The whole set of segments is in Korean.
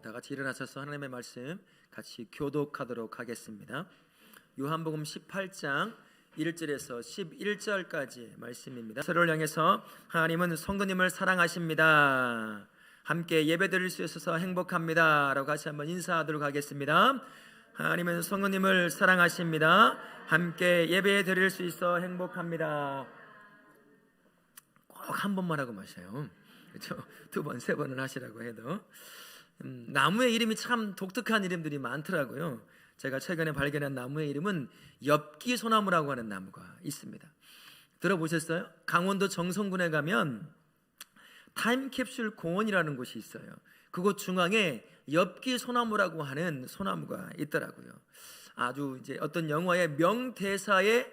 다 같이 일어나셔서 하나님의 말씀 같이 교독하도록 하겠습니다. 요한복음 18장 1절에서 11절까지 말씀입니다. 서로를 향해서 하나님은 성도님을 사랑하십니다. 함께 예배드릴 수 있어서 행복합니다 라고 같이 한번 인사하도록 하겠습니다. 하나님은 성도님을 사랑하십니다. 함께 예배드릴 수 있어 행복합니다. 꼭 한 번만 하고 마셔요. 그렇죠? 두 번, 세 번은 하시라고 해도. 나무의 이름이 참 독특한 이름들이 많더라고요. 제가 최근에 발견한 나무의 이름은 엽기소나무라고 하는 나무가 있습니다. 들어보셨어요? 강원도 정선군에 가면 타임캡슐 공원이라는 곳이 있어요. 그곳 중앙에 엽기소나무라고 하는 소나무가 있더라고요. 아주 이제 어떤 영화의 명대사의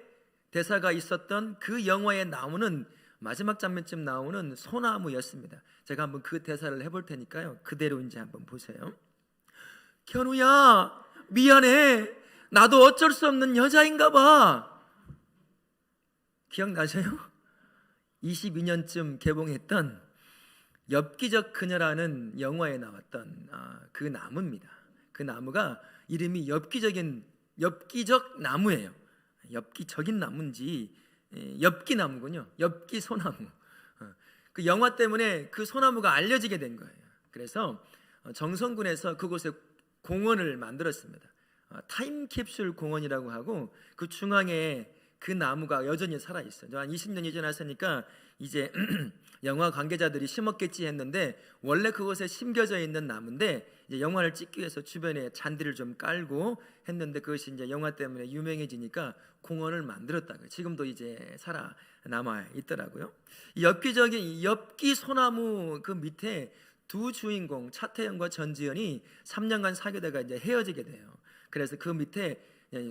대사가 있었던 그 영화의 나무는 마지막 장면쯤 나오는 소나무였습니다. 제가 한번 그 대사를 해볼 테니까요, 그대로인지 한번 보세요. 견우야, 미안해. 나도 어쩔 수 없는 여자인가 봐. 기억나세요? 22년쯤 개봉했던 엽기적 그녀라는 영화에 나왔던 그 나무입니다. 그 나무가 이름이 엽기적 나무예요. 엽기적인 나무인지 엽기나무군요. 엽기소나무. 그 영화 때문에 그 소나무가 알려지게 된 거예요. 그래서 정선군에서 그곳에 공원을 만들었습니다. 타임캡슐 공원이라고 하고 그 중앙에 그 나무가 여전히 살아있어요. 한 20년이 지났으니까 이제 영화 관계자들이 심었겠지 했는데 원래 그곳에 심겨져 있는 나무인데 이제 영화를 찍기 위해서 주변에 잔디를 좀 깔고 했는데 그것이 이제 영화 때문에 유명해지니까 공원을 만들었다고요. 지금도 이제 살아남아 있더라고요. 이 엽기적인 엽기소나무 그 밑에 두 주인공 차태현과 전지현이 3년간 사귀다가 이제 헤어지게 돼요. 그래서 그 밑에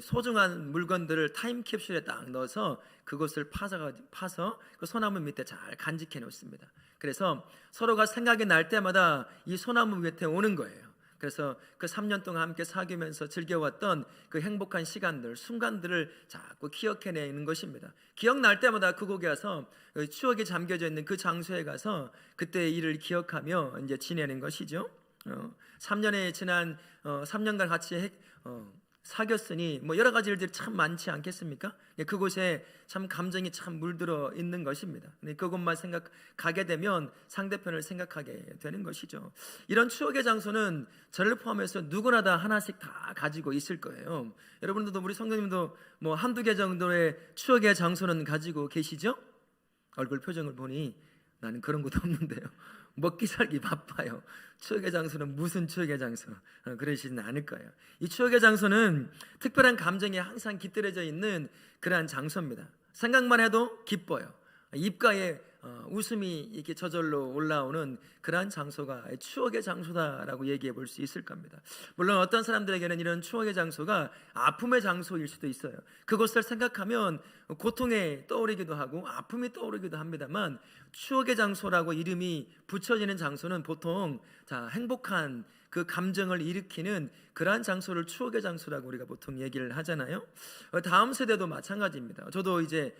소중한 물건들을 타임캡슐에 딱 넣어서 그것을 파서 그 소나무 밑에 잘 간직해 놓습니다. 그래서 서로가 생각이 날 때마다 이 소나무 밑에 오는 거예요. 그래서 그 3년 동안 함께 사귀면서 즐겨왔던 그 행복한 시간들, 순간들을 자꾸 기억해내는 것입니다. 기억날 때마다 그곳에 가서 추억이 잠겨져 있는 그 장소에 가서 그때의 일을 기억하며 이제 지내는 것이죠. 3년간 같이 사귀었으니 뭐 여러 가지 일들이 참 많지 않겠습니까? 그곳에 참 감정이 참 물들어 있는 것입니다. 그것만 가게 되면 상대편을 생각하게 되는 것이죠. 이런 추억의 장소는 저를 포함해서 누구나 다 하나씩 다 가지고 있을 거예요. 여러분들도 우리 성도님도 뭐 한두 개 정도의 추억의 장소는 가지고 계시죠? 얼굴 표정을 보니 나는 그런 것도 없는데요. 먹기 살기 바빠요. 추억의 장소는 무슨 추억의 장소? 그러시진 않을 거예요. 이 추억의 장소는 특별한 감정이 항상 깃들여져 있는 그러한 장소입니다. 생각만 해도 기뻐요. 입가에 웃음이 이렇게 저절로 올라오는 그러한 장소가 추억의 장소다라고 얘기해 볼 수 있을 겁니다. 물론 어떤 사람들에게는 이런 추억의 장소가 아픔의 장소일 수도 있어요. 그것을 생각하면 고통에 떠오르기도 하고 아픔이 떠오르기도 합니다만 추억의 장소라고 이름이 붙여지는 장소는 보통 행복한 그 감정을 일으키는 그러한 장소를 추억의 장소라고 우리가 보통 얘기를 하잖아요. 다음 세대도 마찬가지입니다. 저도 이제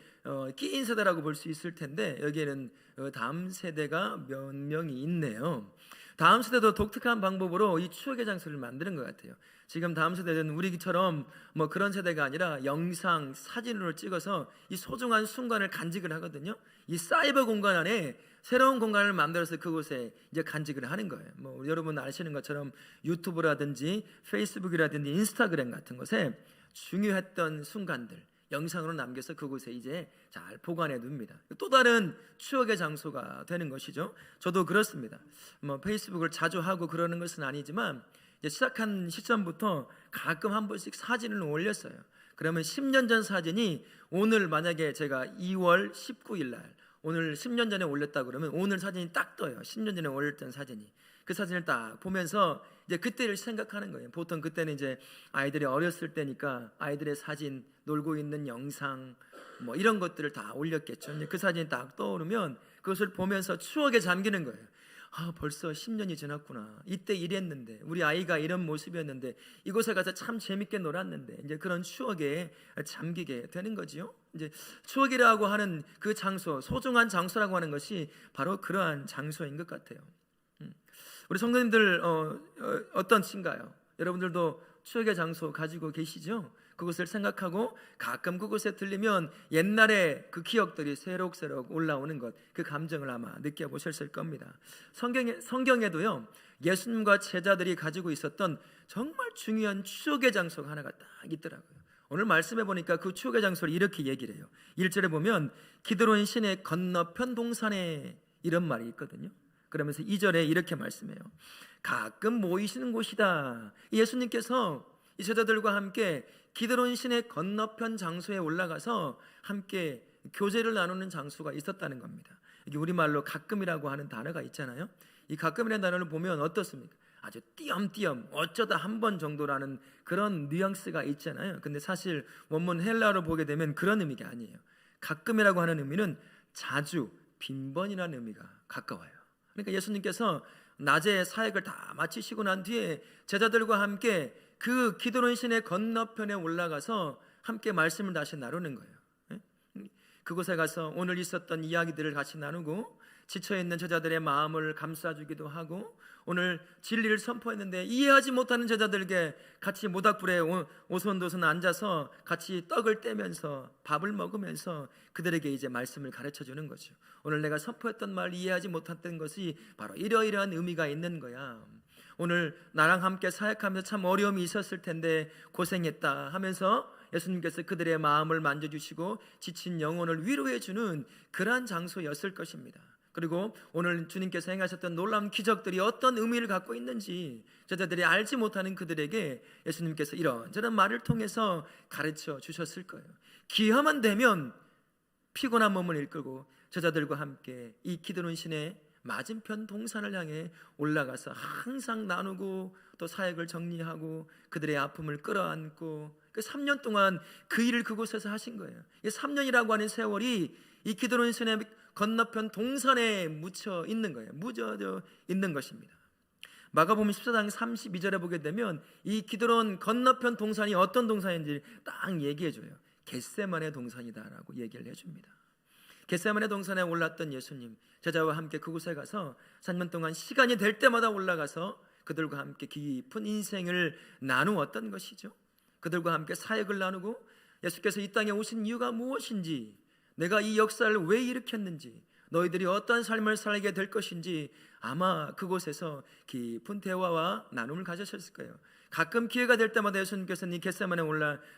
끼인 세대라고 볼 수 있을 텐데 여기에는 다음 세대가 몇 명이 있네요. 다음 세대도 독특한 방법으로 이 추억의 장소를 만드는 것 같아요. 지금 다음 세대는 우리처럼 뭐 그런 세대가 아니라 영상, 사진으로 찍어서 이 소중한 순간을 간직을 하거든요. 이 사이버 공간 안에 새로운 공간을 만들어서 그곳에 이제 간직을 하는 거예요. 뭐 여러분 아시는 것처럼 유튜브라든지 페이스북이라든지 인스타그램 같은 것에 중요했던 순간들 영상으로 남겨서 그곳에 이제 잘 보관해 둡니다. 또 다른 추억의 장소가 되는 것이죠. 저도 그렇습니다. 뭐 페이스북을 자주 하고 그러는 것은 아니지만 이제 시작한 시점부터 가끔 한 번씩 사진을 올렸어요. 그러면 10년 전 사진이 오늘 만약에 제가 2월 19일 날 오늘 10년 전에 올렸다 그러면 오늘 사진이 딱 떠요. 10년 전에 올렸던 사진이. 그 사진을 딱 보면서 이제 그때를 생각하는 거예요. 보통 그때는 이제 아이들이 어렸을 때니까 아이들의 사진, 놀고 있는 영상 뭐 이런 것들을 다 올렸겠죠. 그 사진이 딱 떠오르면 그것을 보면서 추억에 잠기는 거예요. 벌써 10년이 지났구나. 이때 이랬는데 우리 아이가 이런 모습이었는데 이곳에 가서 참 재밌게 놀았는데 이제 그런 추억에 잠기게 되는 거지요. 이제 추억이라고 하는 그 장소, 소중한 장소라고 하는 것이 바로 그러한 장소인 것 같아요. 우리 성도님들 어떤신가요? 여러분들도 추억의 장소 가지고 계시죠? 그곳을 생각하고 가끔 그곳에 들리면 옛날의 그 기억들이 새록새록 올라오는 것, 그 감정을 아마 느껴보셨을 겁니다. 성경에도요, 예수님과 제자들이 가지고 있었던 정말 중요한 추억의 장소가 하나가 딱 있더라고요. 오늘 말씀해 보니까 그 추억의 장소를 이렇게 얘기를 해요. 1절에 보면 기드론 시내 건너편 동산에 이런 말이 있거든요. 그러면서 2절에 이렇게 말씀해요. 가끔 모이시는 곳이다. 예수님께서 이 제자들과 함께 기드론 시내 건너편 장소에 올라가서 함께 교제를 나누는 장소가 있었다는 겁니다. 이게 우리말로 가끔이라고 하는 단어가 있잖아요. 이 가끔이라는 단어를 보면 어떻습니까? 아주 띄엄띄엄 어쩌다 한 번 정도라는 그런 뉘앙스가 있잖아요. 근데 사실 원문 헬라어로 보게 되면 그런 의미가 아니에요. 가끔이라고 하는 의미는 자주, 빈번이라는 의미가 가까워요. 그러니까 예수님께서 낮에 사역을 다 마치시고 난 뒤에 제자들과 함께 그 기드론 시내 건너편에 올라가서 함께 말씀을 다시 나누는 거예요. 그곳에 가서 오늘 있었던 이야기들을 같이 나누고 지쳐있는 제자들의 마음을 감싸주기도 하고 오늘 진리를 선포했는데 이해하지 못하는 제자들에게 같이 모닥불에 오손도손 앉아서 같이 떡을 떼면서 밥을 먹으면서 그들에게 이제 말씀을 가르쳐주는 거죠. 오늘 내가 선포했던 말 이해하지 못했던 것이 바로 이러이러한 의미가 있는 거야. 오늘 나랑 함께 사역하면서 참 어려움이 있었을 텐데 고생했다 하면서 예수님께서 그들의 마음을 만져주시고 지친 영혼을 위로해주는 그러한 장소였을 것입니다. 그리고 오늘 주님께서 행하셨던 놀라운 기적들이 어떤 의미를 갖고 있는지 제자들이 알지 못하는 그들에게 예수님께서 이런저런 말을 통해서 가르쳐 주셨을 거예요. 기회만 되면 피곤한 몸을 이끌고 제자들과 함께 이 기드론 시내 맞은편 동산을 향해 올라가서 항상 나누고 또 사역을 정리하고 그들의 아픔을 끌어안고 그 3년 동안 그 일을 그곳에서 하신 거예요. 이 3년이라고 하는 세월이 이 기드론 시내 건너편 동산에 묻혀 있는 거예요. 묻어져 있는 것입니다. 마가복음 14장 32절에 보게 되면 이 기드론 건너편 동산이 어떤 동산인지 딱 얘기해줘요. 겟세마네 동산이다라고 얘기를 해줍니다. 겟세마네 동산에 올랐던 예수님, 제자와 함께 그곳에 가서 3년 동안 시간이 될 때마다 올라가서 그들과 함께 깊은 인생을 나누었던 것이죠. 그들과 함께 사역을 나누고 예수께서 이 땅에 오신 이유가 무엇인지, 내가 이 역사를 왜 일으켰는지, 너희들이 어떤 삶을 살게 될 것인지 아마 그곳에서 깊은 대화와 나눔을 가지셨을 거예요. 가끔 기회가 될 때마다 예수님께서는 이 겟세마네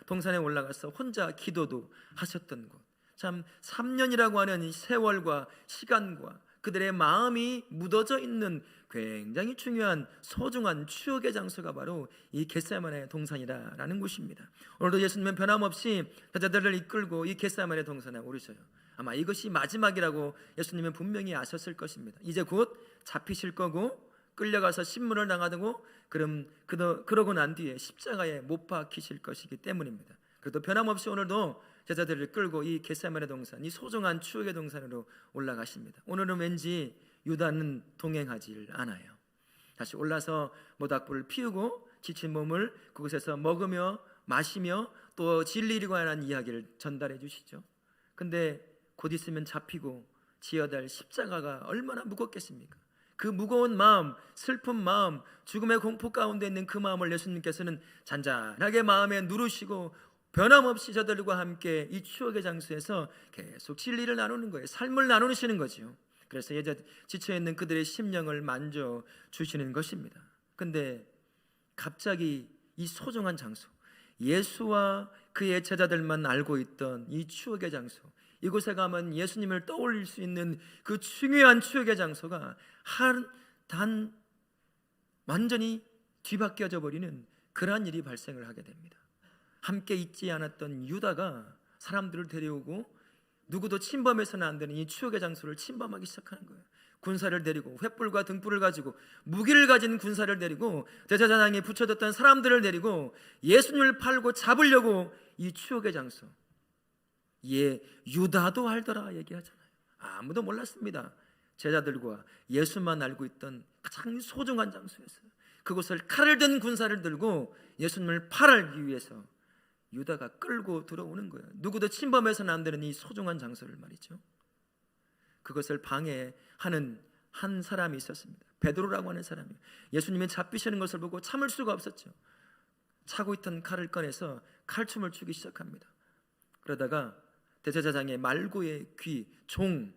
동산에 올라가서 혼자 기도도 하셨던 곳, 참 3년이라고 하는 세월과 시간과 그들의 마음이 묻어져 있는 굉장히 중요한 소중한 추억의 장소가 바로 이 겟세마네 동산이라는 곳입니다. 오늘도 예수님은 변함없이 제자들을 이끌고 이 겟세마네 동산에 오르셔요. 아마 이것이 마지막이라고 예수님은 분명히 아셨을 것입니다. 이제 곧 잡히실 거고 끌려가서 신문을 당하고 그러고 난 뒤에 십자가에 못 박히실 것이기 때문입니다. 그래도 변함없이 오늘도 제자들을 끌고 이 겟세마네 동산, 이 소중한 추억의 동산으로 올라가십니다. 오늘은 왠지 유다는 동행하지 않아요. 다시 올라서 모닥불을 피우고 지친 몸을 그곳에서 먹으며 마시며 또 진리에 관한 이야기를 전달해 주시죠. 근데 곧 있으면 잡히고 지어야 될 십자가가 얼마나 무겁겠습니까? 그 무거운 마음, 슬픈 마음, 죽음의 공포 가운데 있는 그 마음을 예수님께서는 잔잔하게 마음에 누르시고 변함없이 저들과 함께 이 추억의 장소에서 계속 진리를 나누는 거예요. 삶을 나누시는 거죠. 그래서 지쳐있는 그들의 심령을 만져주시는 것입니다. 근데 갑자기 이 소중한 장소, 예수와 그의 제자들만 알고 있던 이 추억의 장소, 이곳에 가면 예수님을 떠올릴 수 있는 그 중요한 추억의 장소가 완전히 뒤바뀌어져 버리는 그러한 일이 발생을 하게 됩니다. 함께 있지 않았던 유다가 사람들을 데려오고 누구도 침범해서는 안 되는 이 추억의 장소를 침범하기 시작하는 거예요. 군사를 데리고 횃불과 등불을 가지고 무기를 가진 군사를 데리고 제사장에 붙여졌던 사람들을 데리고 예수님을 팔고 잡으려고 이 추억의 장소, 유다도 알더라 얘기하잖아요. 아무도 몰랐습니다. 제자들과 예수만 알고 있던 가장 소중한 장소였어요. 그곳을 칼을 든 군사를 들고 예수님을 팔기 위해서 유다가 끌고 들어오는 거예요. 누구도 침범해서는 안 되는 이 소중한 장소를 말이죠. 그것을 방해하는 한 사람이 있었습니다. 베드로라고 하는 사람이 예수님이 잡히시는 것을 보고 참을 수가 없었죠. 차고 있던 칼을 꺼내서 칼춤을 추기 시작합니다. 그러다가 대제사장의 말고의 귀, 종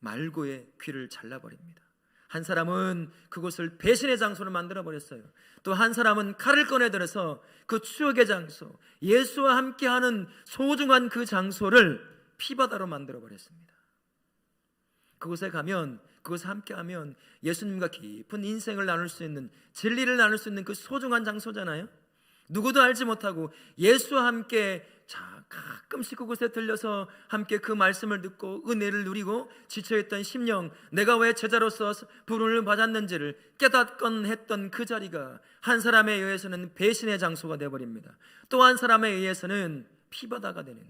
말고의 귀를 잘라버립니다. 한 사람은 그곳을 배신의 장소로 만들어버렸어요. 또 한 사람은 칼을 꺼내들어서 그 추억의 장소, 예수와 함께하는 소중한 그 장소를 피바다로 만들어버렸습니다. 그곳에 가면, 그곳에 함께하면 예수님과 깊은 인생을 나눌 수 있는, 진리를 나눌 수 있는 그 소중한 장소잖아요. 누구도 알지 못하고 예수와 함께 가끔씩 그곳에 들려서 함께 그 말씀을 듣고 은혜를 누리고 지쳐있던 심령, 내가 왜 제자로서 부름을 받았는지를 깨닫곤 했던 그 자리가 한 사람에 의해서는 배신의 장소가 되어버립니다. 또 한 사람에 의해서는 피바다가 되는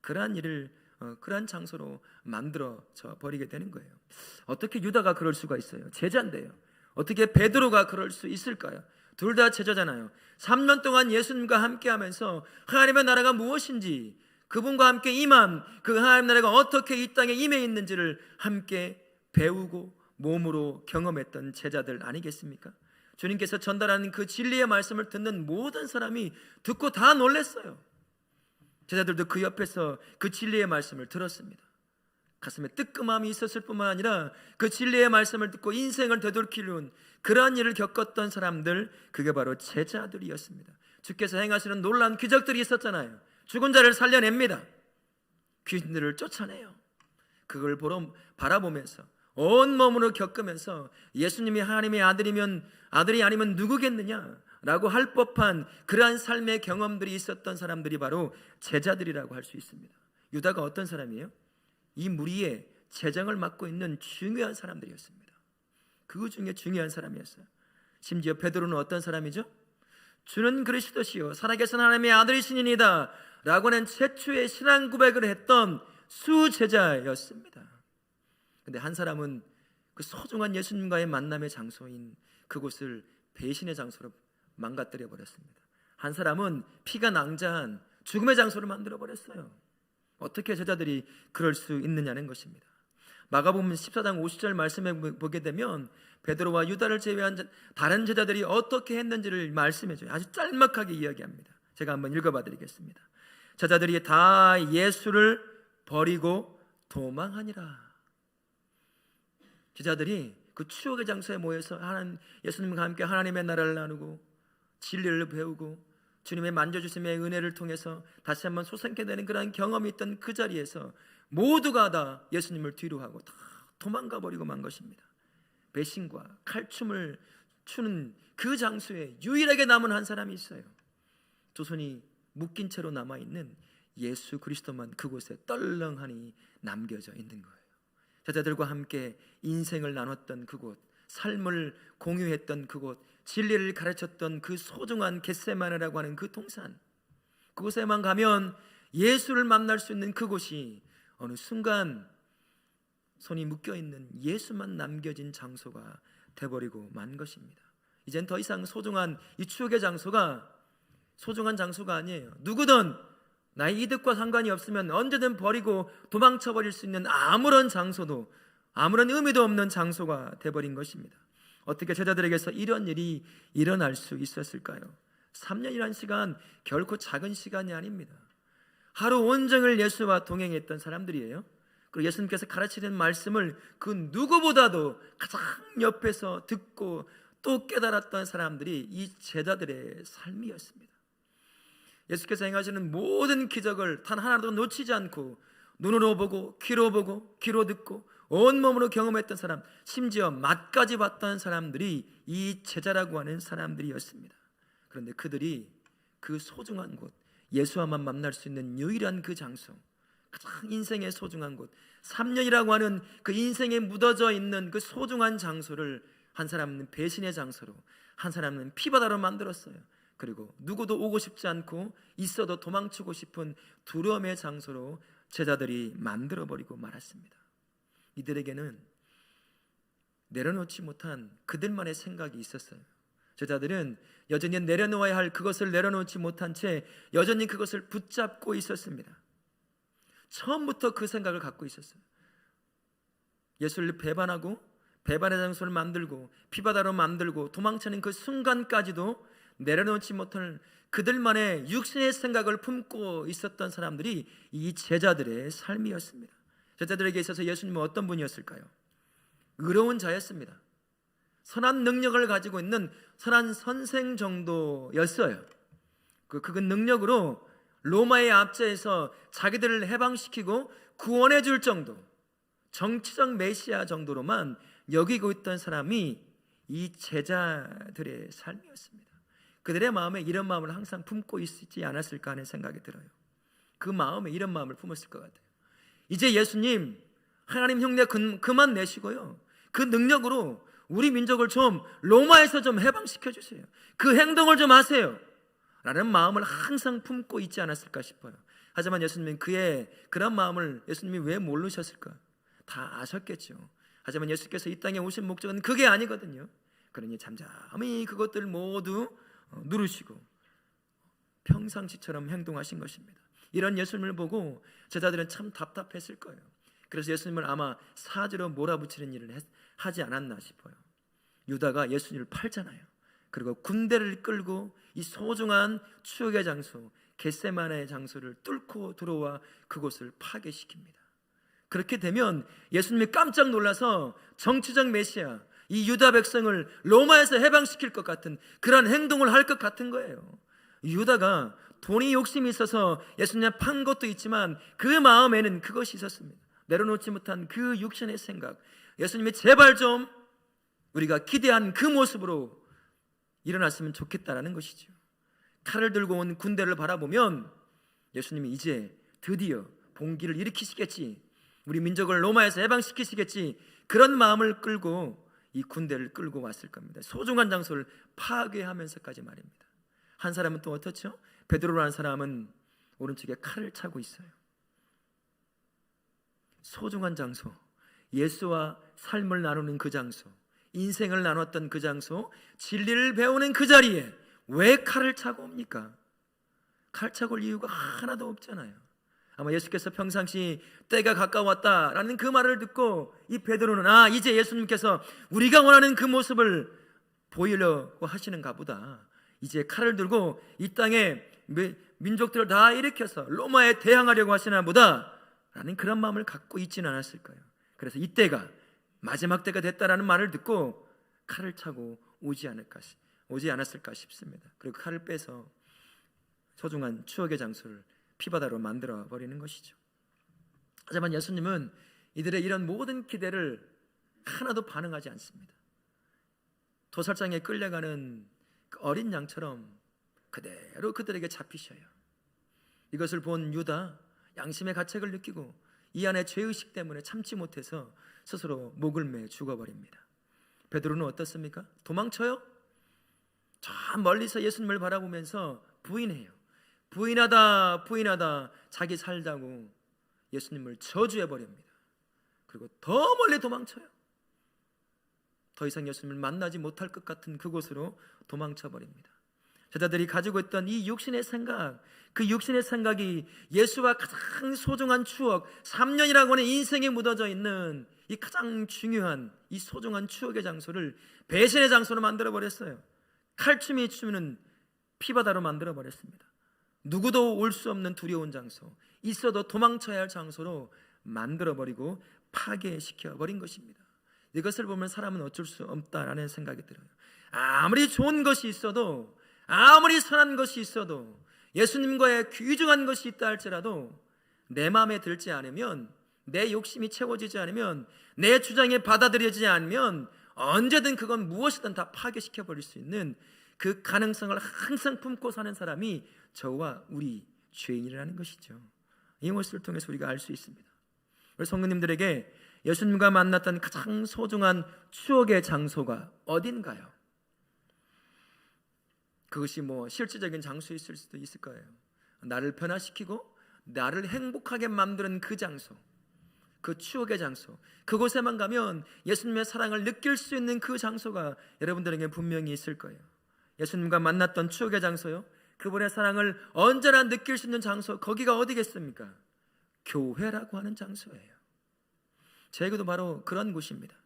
그러한 일을 그러한 장소로 만들어져 버리게 되는 거예요. 어떻게 유다가 그럴 수가 있어요? 제자인데요. 어떻게 베드로가 그럴 수 있을까요? 둘 다 제자잖아요. 3년 동안 예수님과 함께하면서 하나님의 나라가 무엇인지, 그분과 함께 임한 그 하나님 나라가 어떻게 이 땅에 임해 있는지를 함께 배우고 몸으로 경험했던 제자들 아니겠습니까? 주님께서 전달하는 그 진리의 말씀을 듣는 모든 사람이 듣고 다 놀랐어요. 제자들도 그 옆에서 그 진리의 말씀을 들었습니다. 가슴에 뜨끔함이 있었을 뿐만 아니라 그 진리의 말씀을 듣고 인생을 되돌리는 그러한 일을 겪었던 사람들, 그게 바로 제자들이었습니다. 주께서 행하시는 놀라운 기적들이 있었잖아요. 죽은 자를 살려냅니다. 귀신들을 쫓아내요. 그걸 바라보면서 온몸으로 겪으면서 예수님이 하나님의 아들이 아니면 누구겠느냐라고 할 법한 그러한 삶의 경험들이 있었던 사람들이 바로 제자들이라고 할 수 있습니다. 유다가 어떤 사람이에요? 이 무리의 재정을 맡고 있는 중요한 사람들이었습니다. 그 중에 중요한 사람이었어요. 심지어 베드로는 어떤 사람이죠? 주는 그리스도시요 살아계신 하나님의 아들이시니이다 라고 하는 최초의 신앙 고백을 했던 수제자였습니다. 근데 한 사람은 그 소중한 예수님과의 만남의 장소인 그곳을 배신의 장소로 망가뜨려 버렸습니다. 한 사람은 피가 낭자한 죽음의 장소를 만들어 버렸어요. 어떻게 제자들이 그럴 수 있느냐는 것입니다. 마가복음 14장 50절 말씀에 보게 되면 베드로와 유다를 제외한 다른 제자들이 어떻게 했는지를 말씀해줘요. 아주 짤막하게 이야기합니다. 제가 한번 읽어봐 드리겠습니다. 제자들이 다 예수를 버리고 도망하니라. 제자들이 그 추억의 장소에 모여서 예수님과 함께 하나님의 나라를 나누고 진리를 배우고 주님의 만져주심의 은혜를 통해서 다시 한번 소생케 되는 그런 경험이 있던 그 자리에서 모두가 다 예수님을 뒤로 하고 다 도망가 버리고 만 것입니다. 배신과 칼춤을 추는 그 장소에 유일하게 남은 한 사람이 있어요. 두 손이 묶인 채로 남아있는 예수 그리스도만 그곳에 떨렁하니 남겨져 있는 거예요. 제자들과 함께 인생을 나눴던 그곳, 삶을 공유했던 그곳, 진리를 가르쳤던 그 소중한 겟세마네라고 하는 그 동산, 그곳에만 가면 예수를 만날 수 있는 그곳이 어느 순간 손이 묶여있는 예수만 남겨진 장소가 돼버리고 만 것입니다. 이젠 더 이상 소중한 이 추억의 장소가 소중한 장소가 아니에요. 누구든 나의 이득과 상관이 없으면 언제든 버리고 도망쳐버릴 수 있는 아무런 장소도, 아무런 의미도 없는 장소가 돼버린 것입니다. 어떻게 제자들에게서 이런 일이 일어날 수 있었을까요? 3년이라는 시간 결코 작은 시간이 아닙니다. 하루 온종일 예수와 동행했던 사람들이에요. 그리고 예수님께서 가르치는 말씀을 그 누구보다도 가장 옆에서 듣고 또 깨달았던 사람들이 이 제자들의 삶이었습니다. 예수께서 행하시는 모든 기적을 단 하나도 놓치지 않고 눈으로 보고 귀로 보고 귀로 듣고 온몸으로 경험했던 사람, 심지어 맛까지 봤던 사람들이 이 제자라고 하는 사람들이었습니다. 그런데 그들이 그 소중한 곳, 예수와만 만날 수 있는 유일한 그 장소, 가장 인생의 소중한 곳, 3년이라고 하는 그 인생에 묻어져 있는 그 소중한 장소를 한 사람은 배신의 장소로, 한 사람은 피바다로 만들었어요. 그리고 누구도 오고 싶지 않고 있어도 도망치고 싶은 두려움의 장소로 제자들이 만들어버리고 말았습니다. 이들에게는 내려놓지 못한 그들만의 생각이 있었어요. 제자들은 여전히 내려놓아야 할 그것을 내려놓지 못한 채 여전히 그것을 붙잡고 있었습니다. 처음부터 그 생각을 갖고 있었어요. 예수를 배반하고 배반의 장소를 만들고 피바다로 만들고 도망치는 그 순간까지도 내려놓지 못할 그들만의 육신의 생각을 품고 있었던 사람들이 이 제자들의 삶이었습니다. 제자들에게 있어서 예수님은 어떤 분이었을까요? 의로운 자였습니다. 선한 능력을 가지고 있는 선한 선생 정도였어요. 그 능력으로 로마의 압제에서 자기들을 해방시키고 구원해 줄 정도, 정치적 메시아 정도로만 여기고 있던 사람이 이 제자들의 삶이었습니다. 그들의 마음에 이런 마음을 항상 품고 있지 않았을까 하는 생각이 들어요. 그 마음에 이런 마음을 품었을 것 같아요. 이제 예수님 하나님 흉내 그만 내시고요, 그 능력으로 우리 민족을 좀 로마에서 좀 해방시켜 주세요. 그 행동을 좀 하세요 라는 마음을 항상 품고 있지 않았을까 싶어요. 하지만 예수님은 그의 그런 마음을 예수님이 왜 모르셨을까? 다 아셨겠죠. 하지만 예수께서 이 땅에 오신 목적은 그게 아니거든요. 그러니 잠잠히 그것들 모두 누르시고 평상시처럼 행동하신 것입니다. 이런 예수님을 보고 제자들은 참 답답했을 거예요. 그래서 예수님을 아마 사지로 몰아붙이는 일을 하지 않았나 싶어요. 유다가 예수님을 팔잖아요. 그리고 군대를 끌고 이 소중한 추억의 장소 겟세마네 장소를 뚫고 들어와 그곳을 파괴시킵니다. 그렇게 되면 예수님이 깜짝 놀라서 정치적 메시아 이 유다 백성을 로마에서 해방시킬 것 같은 그런 행동을 할 것 같은 거예요. 유다가 돈이 욕심이 있어서 예수님 판 것도 있지만 그 마음에는 그것이 있었습니다. 내려놓지 못한 그 육신의 생각, 예수님이 제발 좀 우리가 기대한 그 모습으로 일어났으면 좋겠다라는 것이죠. 칼을 들고 온 군대를 바라보면 예수님이 이제 드디어 봉기를 일으키시겠지, 우리 민족을 로마에서 해방시키시겠지, 그런 마음을 끌고 이 군대를 끌고 왔을 겁니다. 소중한 장소를 파괴하면서까지 말입니다. 한 사람은 또 어떻죠? 베드로라는 사람은 오른쪽에 칼을 차고 있어요. 소중한 장소, 예수와 삶을 나누는 그 장소, 인생을 나눴던 그 장소, 진리를 배우는 그 자리에 왜 칼을 차고 옵니까? 칼 차고 올 이유가 하나도 없잖아요. 아마 예수께서 평상시 때가 가까웠다라는 그 말을 듣고 이 베드로는 이제 예수님께서 우리가 원하는 그 모습을 보이려고 하시는가 보다, 이제 칼을 들고 이 땅에 민족들을 다 일으켜서 로마에 대항하려고 하시나 보다 라는 그런 마음을 갖고 있지는 않았을까요? 그래서 이때가 마지막 때가 됐다라는 말을 듣고 칼을 차고 오지 않았을까 싶습니다. 그리고 칼을 빼서 소중한 추억의 장소를 피바다로 만들어 버리는 것이죠. 하지만 예수님은 이들의 이런 모든 기대를 하나도 반응하지 않습니다. 도살장에 끌려가는 그 어린 양처럼 그대로 그들에게 잡히셔요. 이것을 본 유다 양심의 가책을 느끼고 이 안에 죄의식 때문에 참지 못해서 스스로 목을 매 죽어버립니다. 베드로는 어떻습니까? 도망쳐요? 저 멀리서 예수님을 바라보면서 부인해요. 부인하다 자기 살자고 예수님을 저주해버립니다. 그리고 더 멀리 도망쳐요. 더 이상 예수님을 만나지 못할 것 같은 그곳으로 도망쳐버립니다. 제자들이 가지고 있던 이 육신의 생각, 그 육신의 생각이 예수와 가장 소중한 추억, 3년이라고 하는 인생에 묻어져 있는 이 가장 중요한 이 소중한 추억의 장소를 배신의 장소로 만들어버렸어요. 칼춤이 추는 피바다로 만들어버렸습니다. 누구도 올 수 없는 두려운 장소, 있어도 도망쳐야 할 장소로 만들어버리고 파괴시켜버린 것입니다. 이것을 보면 사람은 어쩔 수 없다라는 생각이 들어요. 아무리 좋은 것이 있어도, 아무리 선한 것이 있어도, 예수님과의 귀중한 것이 있다 할지라도 내 마음에 들지 않으면, 내 욕심이 채워지지 않으면, 내 주장에 받아들여지지 않으면 언제든 그건 무엇이든 다 파괴시켜버릴 수 있는 그 가능성을 항상 품고 사는 사람이 저와 우리 죄인이라는 것이죠. 이 것을 통해서 우리가 알 수 있습니다. 우리 성도님들에게 예수님과 만났던 가장 소중한 추억의 장소가 어딘가요? 그것이 실질적인 장소일 수도 있을 거예요. 나를 변화시키고 나를 행복하게 만드는 그 장소, 그 추억의 장소, 그곳에만 가면 예수님의 사랑을 느낄 수 있는 그 장소가 여러분들에게 분명히 있을 거예요. 예수님과 만났던 추억의 장소요, 그분의 사랑을 언제나 느낄 수 있는 장소, 거기가 어디겠습니까? 교회라고 하는 장소예요. 저에게도 바로 그런 곳입니다.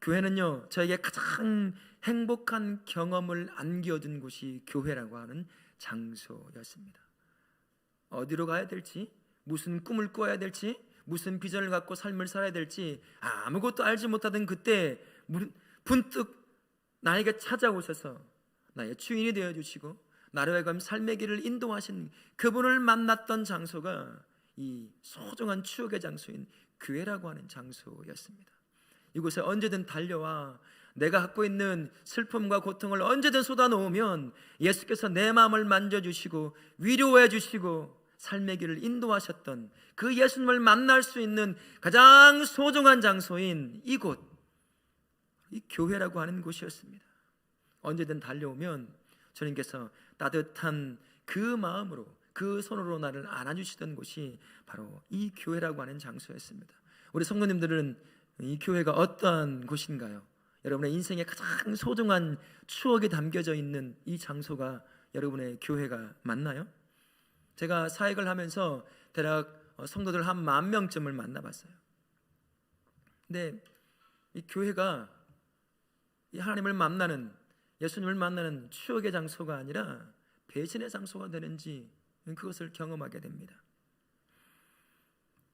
교회는요, 저에게 가장 행복한 경험을 안겨준 곳이 교회라고 하는 장소였습니다. 어디로 가야 될지, 무슨 꿈을 꾸어야 될지, 무슨 비전을 갖고 삶을 살아야 될지 아무것도 알지 못하던 그때 분뜩 나에게 찾아오셔서 나의 주인이 되어주시고 나를 하여금 삶의 길을 인도하신 그분을 만났던 장소가 이 소중한 추억의 장소인 교회라고 하는 장소였습니다. 이곳에 언제든 달려와 내가 갖고 있는 슬픔과 고통을 언제든 쏟아놓으면 예수께서 내 마음을 만져주시고 위로해 주시고 삶의 길을 인도하셨던 그 예수님을 만날 수 있는 가장 소중한 장소인 이곳, 이 교회라고 하는 곳이었습니다. 언제든 달려오면 주님께서 따뜻한 그 마음으로, 그 손으로 나를 안아주시던 곳이 바로 이 교회라고 하는 장소였습니다. 우리 성도님들은 이 교회가 어떠한 곳인가요? 여러분의 인생에 가장 소중한 추억이 담겨져 있는 이 장소가 여러분의 교회가 맞나요? 제가 사역을 하면서 대략 성도들 한 10,000명쯤을 만나봤어요. 근데 이 교회가 이 하나님을 만나는, 예수님을 만나는 추억의 장소가 아니라 배신의 장소가 되는지 그것을 경험하게 됩니다.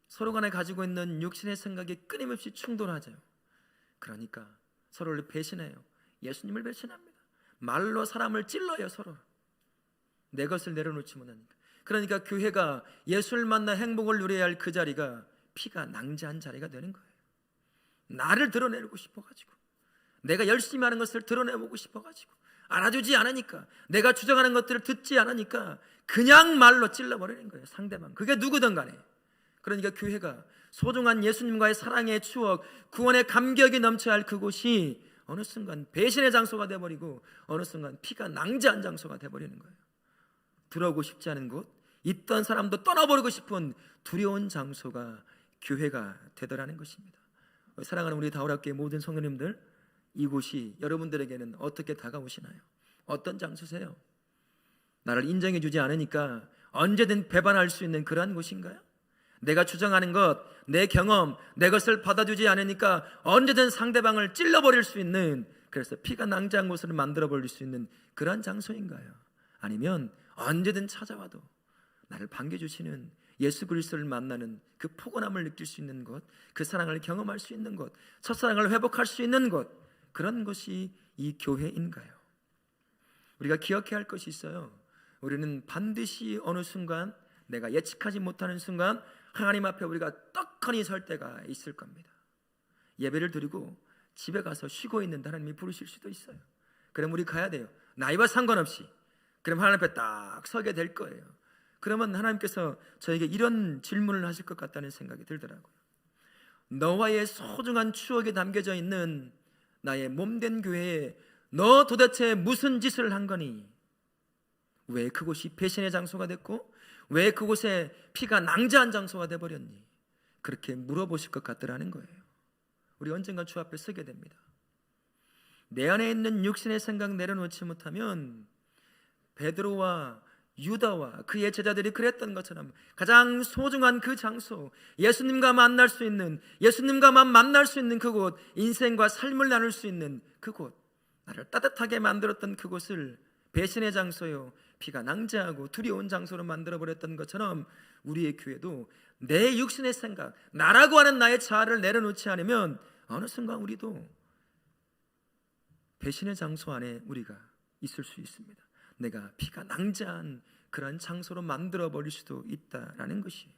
서로 간에 가지고 있는 육신의 생각이 끊임없이 충돌하죠. 그러니까 서로를 배신해요. 예수님을 배신합니다. 말로 사람을 찔러요. 서로 내 것을 내려놓지 못하니까. 그러니까 교회가 예수를 만나 행복을 누려야 할 그 자리가 피가 낭자한 자리가 되는 거예요. 나를 드러내고 싶어가지고, 내가 열심히 하는 것을 드러내보고 싶어가지고, 알아주지 않으니까, 내가 주장하는 것들을 듣지 않으니까 그냥 말로 찔러버리는 거예요, 상대방. 그게 누구든 간에. 그러니까 교회가 소중한 예수님과의 사랑의 추억, 구원의 감격이 넘쳐야 할 그곳이 어느 순간 배신의 장소가 되어버리고 어느 순간 피가 낭자한 장소가 되어버리는 거예요. 들어오고 싶지 않은 곳, 있던 사람도 떠나버리고 싶은 두려운 장소가 교회가 되더라는 것입니다. 사랑하는 우리 다울학교의 모든 성도님들, 이곳이 여러분들에게는 어떻게 다가오시나요? 어떤 장소세요? 나를 인정해 주지 않으니까 언제든 배반할 수 있는 그러한 곳인가요? 내가 주장하는 것, 내 경험, 내 것을 받아주지 않으니까 언제든 상대방을 찔러버릴 수 있는, 그래서 피가 낭자한 곳을 만들어버릴 수 있는 그러한 장소인가요? 아니면 언제든 찾아와도 나를 반겨주시는 예수 그리스도를 만나는 그 포근함을 느낄 수 있는 곳, 그 사랑을 경험할 수 있는 곳, 첫사랑을 회복할 수 있는 곳, 그런 것이 이 교회인가요? 우리가 기억해야 할 것이 있어요. 우리는 반드시 어느 순간, 내가 예측하지 못하는 순간 하나님 앞에 우리가 떡하니 설 때가 있을 겁니다. 예배를 드리고 집에 가서 쉬고 있는데 하나님이 부르실 수도 있어요. 그럼 우리 가야 돼요. 나이와 상관없이. 그럼 하나님 앞에 딱 서게 될 거예요. 그러면 하나님께서 저에게 이런 질문을 하실 것 같다는 생각이 들더라고요. 너와의 소중한 추억이 담겨져 있는 나의 몸된 교회에 너 도대체 무슨 짓을 한 거니? 왜 그곳이 배신의 장소가 됐고 왜 그곳에 피가 낭자한 장소가 돼버렸니? 그렇게 물어보실 것 같더라는 거예요. 우리 언젠가 주 앞에 서게 됩니다. 내 안에 있는 육신의 생각 내려놓지 못하면 베드로와 유다와 그의 제자들이 그랬던 것처럼 가장 소중한 그 장소, 예수님과 만날 수 있는, 예수님과만 만날 수 있는 그곳, 인생과 삶을 나눌 수 있는 그곳, 나를 따뜻하게 만들었던 그곳을 배신의 장소요, 피가 낭자하고 두려운 장소로 만들어버렸던 것처럼 우리의 교회도 내 육신의 생각, 나라고 하는 나의 자아를 내려놓지 않으면 어느 순간 우리도 배신의 장소 안에 우리가 있을 수 있습니다. 내가 피가 낭자한 그런 장소로 만들어버릴 수도 있다라는 것이에요.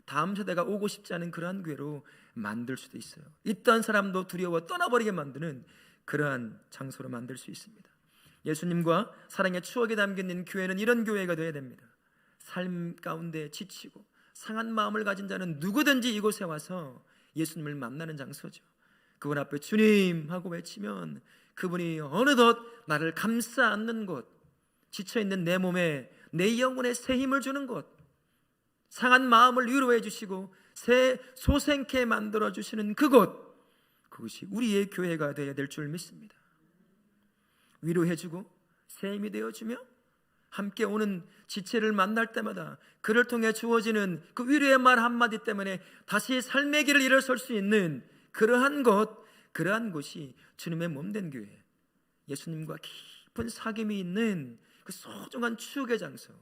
다음 세대가 오고 싶지 않은 그러한 교회로 만들 수도 있어요. 있던 사람도 두려워 떠나버리게 만드는 그러한 장소로 만들 수 있습니다. 예수님과 사랑의 추억이 담긴 교회는 이런 교회가 되어야 됩니다. 삶 가운데 지치고 상한 마음을 가진 자는 누구든지 이곳에 와서 예수님을 만나는 장소죠. 그분 앞에 주님 하고 외치면 그분이 어느덧 나를 감싸 안는 곳, 지쳐있는 내 몸에 내 영혼에 새 힘을 주는 곳, 상한 마음을 위로해 주시고 새 소생케 만들어 주시는 그곳, 그것이 우리의 교회가 되어야 될 줄 믿습니다. 위로해주고 새 힘이 되어주며 함께 오는 지체를 만날 때마다 그를 통해 주어지는 그 위로의 말 한마디 때문에 다시 삶의 길을 일어설 수 있는 그러한 것, 그러한 곳이 주님의 몸된 교회, 예수님과 깊은 사귐이 있는 그 소중한 추억의 장소,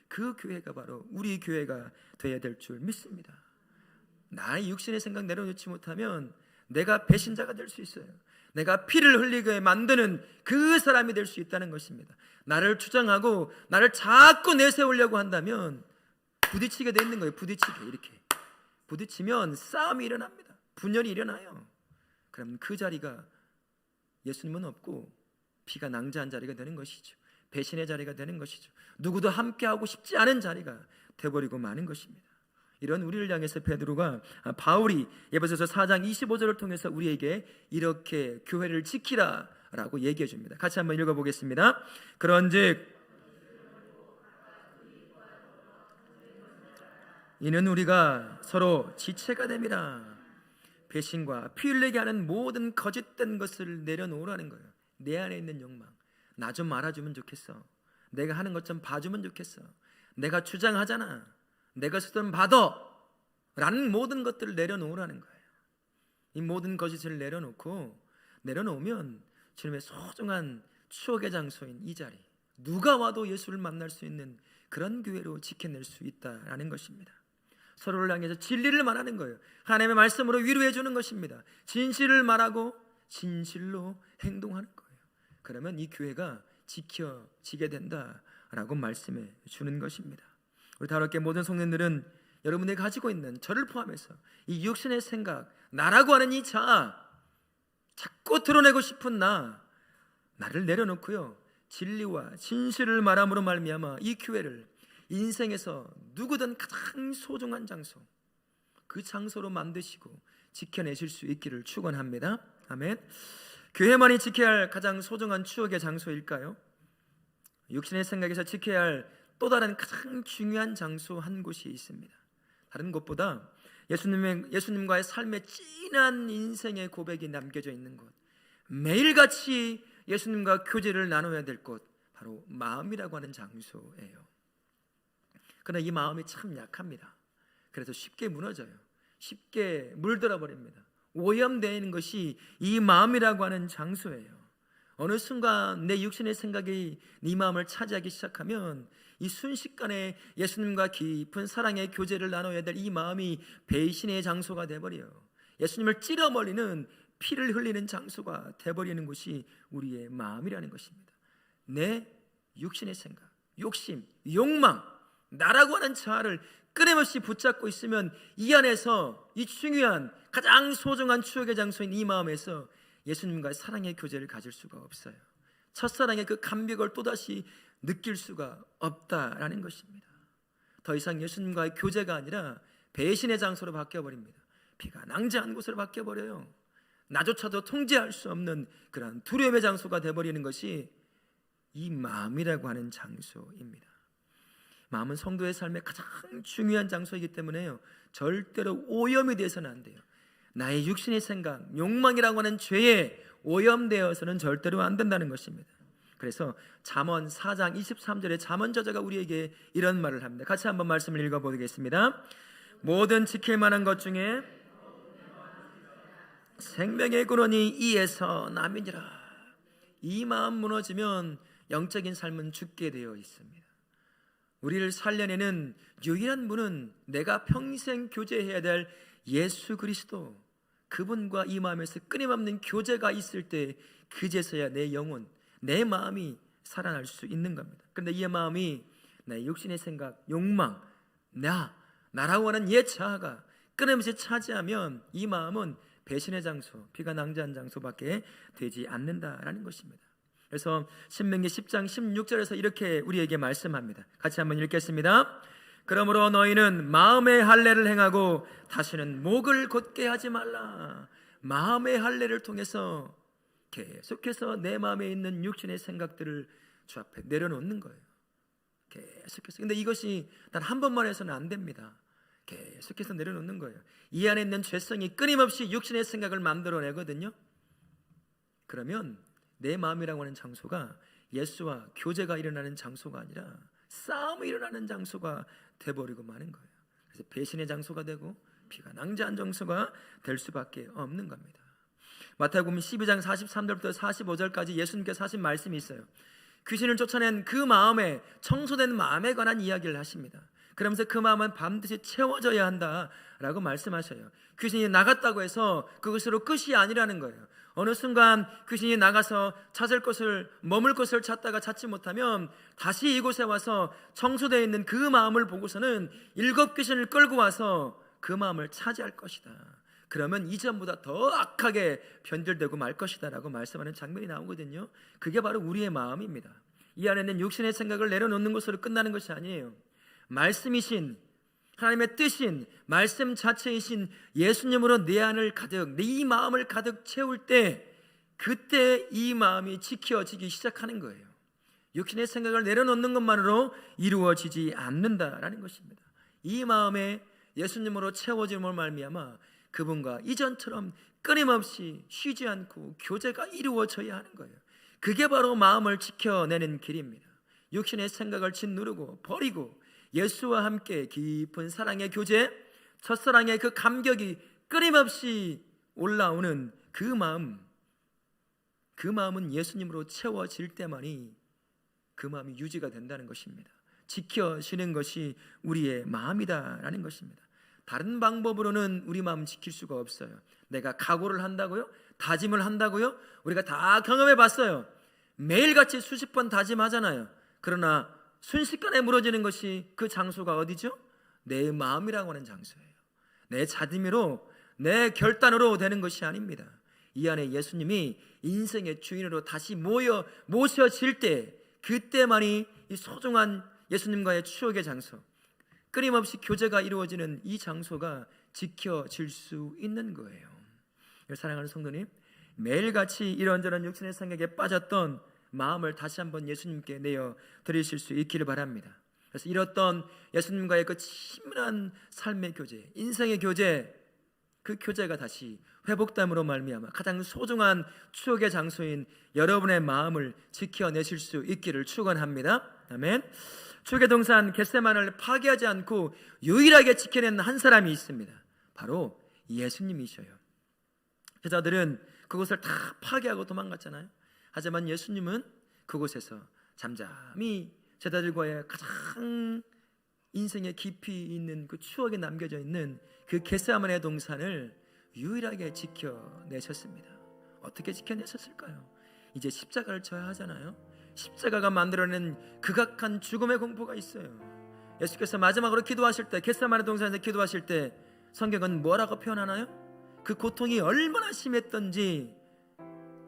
그 교회가 바로 우리 교회가 되어야 될 줄 믿습니다. 나의 육신의 생각 내려놓지 못하면 내가 배신자가 될 수 있어요. 내가 피를 흘리게 만드는 그 사람이 될 수 있다는 것입니다. 나를 주장하고 나를 자꾸 내세우려고 한다면 부딪히게 돼 있는 거예요. 부딪히게, 이렇게 부딪히면 싸움이 일어납니다. 분열이 일어나요. 그럼 그 자리가 예수님은 없고 피가 낭자한 자리가 되는 것이죠. 배신의 자리가 되는 것이죠. 누구도 함께하고 싶지 않은 자리가 되어버리고 마는 것입니다. 이런 우리를 향해서 바울이 에베소서 4장 25절을 통해서 우리에게 이렇게 교회를 지키라 라고 얘기해 줍니다. 같이 한번 읽어보겠습니다. 그런즉 이는 우리가 서로 지체가 됨이라. 배신과 피 흘리게 하는 모든 거짓된 것을 내려놓으라는 거예요. 내 안에 있는 욕망, 나 좀 알아주면 좋겠어, 내가 하는 것 좀 봐주면 좋겠어, 내가 주장하잖아, 내가 쓰던 받아 라는 모든 것들을 내려놓으라는 거예요. 이 모든 거짓을 내려놓으면 주님의 소중한 추억의 장소인 이 자리, 누가 와도 예수를 만날 수 있는 그런 교회로 지켜낼 수 있다라는 것입니다. 서로를 향해서 진리를 말하는 거예요. 하나님의 말씀으로 위로해 주는 것입니다. 진실을 말하고 진실로 행동하는 거예요. 그러면 이 교회가 지켜지게 된다라고 말씀해 주는 것입니다. 우리 다락계 모든 성도님들은 여러분이 가지고 있는, 저를 포함해서 이 육신의 생각, 나라고 하는 이 자아, 자꾸 드러내고 싶은 나를 내려놓고요, 진리와 진실을 말함으로 말미암아 이 교회를 인생에서 누구든 가장 소중한 장소, 그 장소로 만드시고 지켜내실 수 있기를 축원합니다. 아멘. 교회만이 지켜야 할 가장 소중한 추억의 장소일까요? 육신의 생각에서 지켜야 할 또 다른 가장 중요한 장소 한 곳이 있습니다. 다른 곳보다 예수님과의 삶의 진한 인생의 고백이 남겨져 있는 곳, 매일같이 예수님과 교제를 나눠야 될 곳, 바로 마음이라고 하는 장소예요. 그러나 이 마음이 참 약합니다. 그래서 쉽게 무너져요. 쉽게 물들어 버립니다. 오염되는 것이 이 마음이라고 하는 장소예요. 어느 순간 내 육신의 생각이 네 마음을 차지하기 시작하면 이 순식간에 예수님과 깊은 사랑의 교제를 나눠야 될 이 마음이 배신의 장소가 돼버려요. 예수님을 찔러버리는, 피를 흘리는 장소가 돼버리는 곳이 우리의 마음이라는 것입니다. 내 육신의 생각, 욕심, 욕망, 나라고 하는 자아를 끊임없이 붙잡고 있으면 이 안에서 이 중요한 가장 소중한 추억의 장소인 이 마음에서 예수님과의 사랑의 교제를 가질 수가 없어요. 첫사랑의 그 감격을 또다시 느낄 수가 없다라는 것입니다. 더 이상 예수님과의 교제가 아니라 배신의 장소로 바뀌어버립니다. 피가 낭자한 곳으로 바뀌어버려요. 나조차도 통제할 수 없는 그런 두려움의 장소가 되어버리는 것이 이 마음이라고 하는 장소입니다. 마음은 성도의 삶의 가장 중요한 장소이기 때문에요, 절대로 오염이 되어서는 안 돼요. 나의 육신의 생각, 욕망이라고 하는 죄에 오염되어서는 절대로 안 된다는 것입니다. 그래서 잠언 4장 23절에 잠언 저자가 우리에게 이런 말을 합니다. 같이 한번 말씀을 읽어보겠습니다. 모든 지킬 만한 것 중에 생명의 근원이 이에서 남이니라. 이 마음 무너지면 영적인 삶은 죽게 되어 있습니다. 우리를 살려내는 유일한 분은 내가 평생 교제해야 될 예수 그리스도, 그분과 이 마음에서 끊임없는 교제가 있을 때 그제서야 내 영혼, 내 마음이 살아날 수 있는 겁니다. 그런데 이 마음이 내 육신의 생각, 욕망, 나라고 하는 옛 자아가 끊임없이 차지하면 이 마음은 배신의 장소, 피가 낭자한 장소밖에 되지 않는다라는 것입니다. 그래서 신명기 10장 16절에서 이렇게 우리에게 말씀합니다. 같이 한번 읽겠습니다. 그러므로 너희는 마음의 할례를 행하고 다시는 목을 곧게 하지 말라. 마음의 할례를 통해서 계속해서 내 마음에 있는 육신의 생각들을 주 앞에 내려놓는 거예요. 계속해서. 근데 이것이 단 한 번만 해서는 안 됩니다. 계속해서 내려놓는 거예요. 이 안에 있는 죄성이 끊임없이 육신의 생각을 만들어내거든요. 그러면 내 마음이라고 하는 장소가 예수와 교제가 일어나는 장소가 아니라 싸움이 일어나는 장소가 돼버리고 마는 거예요. 그래서 배신의 장소가 되고 피가 낭자한 장소가 될 수밖에 없는 겁니다. 마태복음 12장 43절부터 45절까지 예수님께서 하신 말씀이 있어요. 귀신을 쫓아낸 그 마음에, 청소된 마음에 관한 이야기를 하십니다. 그러면서 그 마음은 반드시 채워져야 한다라고 말씀하셔요. 귀신이 나갔다고 해서 그것으로 끝이 아니라는 거예요. 어느 순간 귀신이 나가서 찾을 곳을, 머물 곳을 찾다가 찾지 못하면 다시 이곳에 와서 청소되어 있는 그 마음을 보고서는 7 귀신을 끌고 와서 그 마음을 차지할 것이다. 그러면 이전보다 더 악하게 변질되고 말 것이다 라고 말씀하는 장면이 나오거든요. 그게 바로 우리의 마음입니다. 이 안에는 육신의 생각을 내려놓는 것으로 끝나는 것이 아니에요. 말씀이신, 하나님의 뜻인, 말씀 자체이신 예수님으로 내 안을 가득, 내 이 마음을 가득 채울 때, 그때 이 마음이 지켜지기 시작하는 거예요. 육신의 생각을 내려놓는 것만으로 이루어지지 않는다라는 것입니다. 이 마음에 예수님으로 채워짐을 말미암아 그분과 이전처럼 끊임없이 쉬지 않고 교제가 이루어져야 하는 거예요. 그게 바로 마음을 지켜내는 길입니다. 육신의 생각을 짓누르고 버리고 예수와 함께 깊은 사랑의 교제, 첫사랑의 그 감격이 끊임없이 올라오는 그 마음은 예수님으로 채워질 때만이 그 마음이 유지가 된다는 것입니다. 지켜지는 것이 우리의 마음이다라는 것입니다. 다른 방법으로는 우리 마음 지킬 수가 없어요. 내가 각오를 한다고요? 다짐을 한다고요? 우리가 다 경험해 봤어요. 매일같이 수십 번 다짐하잖아요. 그러나 순식간에 무너지는 것이 그 장소가 어디죠? 내 마음이라고 하는 장소예요. 내 자dim으로, 내 결단으로 되는 것이 아닙니다. 이 안에 예수님이 인생의 주인으로 다시 모셔질 때, 그때만이 이 소중한 예수님과의 추억의 장소, 끊임없이 교제가 이루어지는 이 장소가 지켜질 수 있는 거예요. 사랑하는 성도님, 매일같이 이런저런 육신의 생각에 빠졌던 마음을 다시 한번 예수님께 내어 드리실 수 있기를 바랍니다. 그래서 잃었던 예수님과의 그 친밀한 삶의 교제, 인생의 교제, 그 교제가 다시 회복됨으로 말미암아 가장 소중한 추억의 장소인 여러분의 마음을 지켜내실 수 있기를 축원합니다. 아멘. 추억의 동산 겟세마네를 파괴하지 않고 유일하게 지켜낸 한 사람이 있습니다. 바로 예수님이셔요. 제자들은 그곳을 다 파괴하고 도망갔잖아요. 하지만 예수님은 그곳에서 잠잠히 제자들과의 가장 인생의 깊이 있는 그 추억에 남겨져 있는 그 겟세마네 동산을 유일하게 지켜내셨습니다. 어떻게 지켜내셨을까요? 이제 십자가를 져야 하잖아요. 십자가가 만들어낸 극악한 죽음의 공포가 있어요. 예수께서 마지막으로 기도하실 때, 겟세마네 동산에서 기도하실 때 성경은 뭐라고 표현하나요? 그 고통이 얼마나 심했던지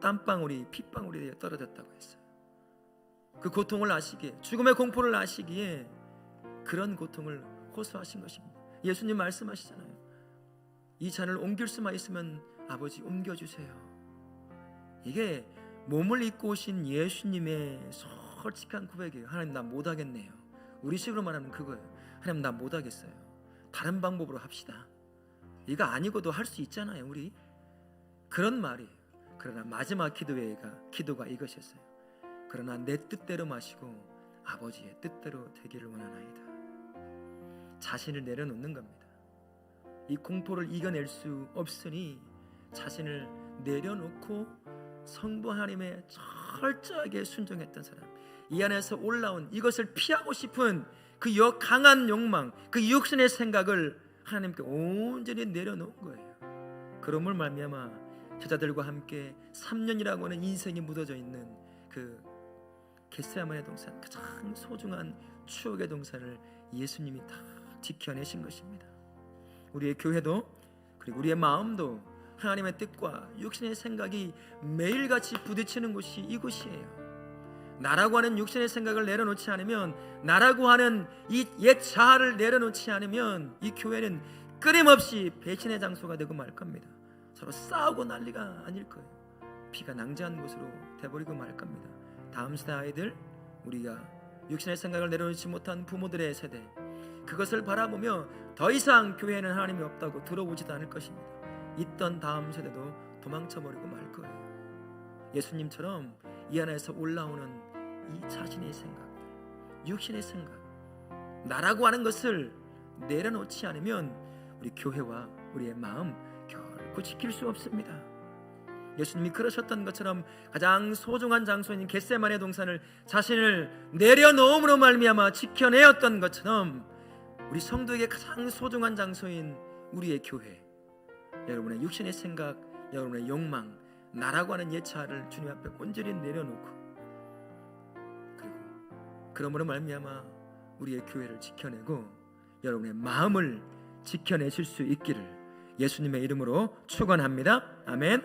땀방울이 핏방울이 떨어졌다고 했어요. 그 고통을 아시기에, 죽음의 공포를 아시기에 그런 고통을 호소하신 것입니다. 예수님 말씀하시잖아요. 이 잔을 옮길 수만 있으면 아버지 옮겨주세요. 이게 몸을 입고 오신 예수님의 솔직한 고백이에요. 하나님 나 못하겠네요. 우리식으로 말하면 그거예요. 하나님 나 못하겠어요. 다른 방법으로 합시다. 이거 아니고도 할 수 있잖아요. 우리 그런 말이에요. 그러나 마지막 기도가 이것이었어요. 그러나 내 뜻대로 마시고 아버지의 뜻대로 되기를 원하나이다. 자신을 내려놓는 겁니다. 이 공포를 이겨낼 수 없으니 자신을 내려놓고 성부 하나님의 철저하게 순종했던 사람, 이 안에서 올라온 이것을 피하고 싶은 그 강한 욕망, 그 육신의 생각을 하나님께 온전히 내려놓은 거예요. 그럼을 말미암아 제자들과 함께 3년이라고 하는 인생이 묻어져 있는 그 겟세마네 동산, 가장 소중한 추억의 동산을 예수님이 다 지켜내신 것입니다. 우리의 교회도, 그리고 우리의 마음도 하나님의 뜻과 육신의 생각이 매일같이 부딪히는 곳이 이곳이에요. 나라고 하는 육신의 생각을 내려놓지 않으면, 나라고 하는 이 옛 자아를 내려놓지 않으면 이 교회는 끊임없이 배신의 장소가 되고 말 겁니다. 서로 싸우고 난리가 아닐 거예요. 피가 낭자한 곳으로 돼버리고 말 겁니다. 다음 세대 아이들, 우리가 육신의 생각을 내려놓지 못한 부모들의 세대, 그것을 바라보며 더 이상 교회에는 하나님이 없다고 들어오지도 않을 것입니다. 있던 다음 세대도 도망쳐버리고 말 거예요. 예수님처럼 이 안에서 올라오는 이 자신의 생각들, 육신의 생각, 나라고 하는 것을 내려놓지 않으면 우리 교회와 우리의 마음 결코 지킬 수 없습니다. 예수님이 그러셨던 것처럼 가장 소중한 장소인 겟세마네 동산을 자신을 내려놓음으로 말미암아 지켜내었던 것처럼 우리 성도에게 가장 소중한 장소인 우리의 교회, 여러분의 육신의 생각, 여러분의 욕망, 나라고 하는 예차를 주님 앞에 온전히 내려놓고, 그리고 그러므로 말미암아 우리의 교회를 지켜내고 여러분의 마음을 지켜내실 수 있기를 예수님의 이름으로 축원합니다. 아멘.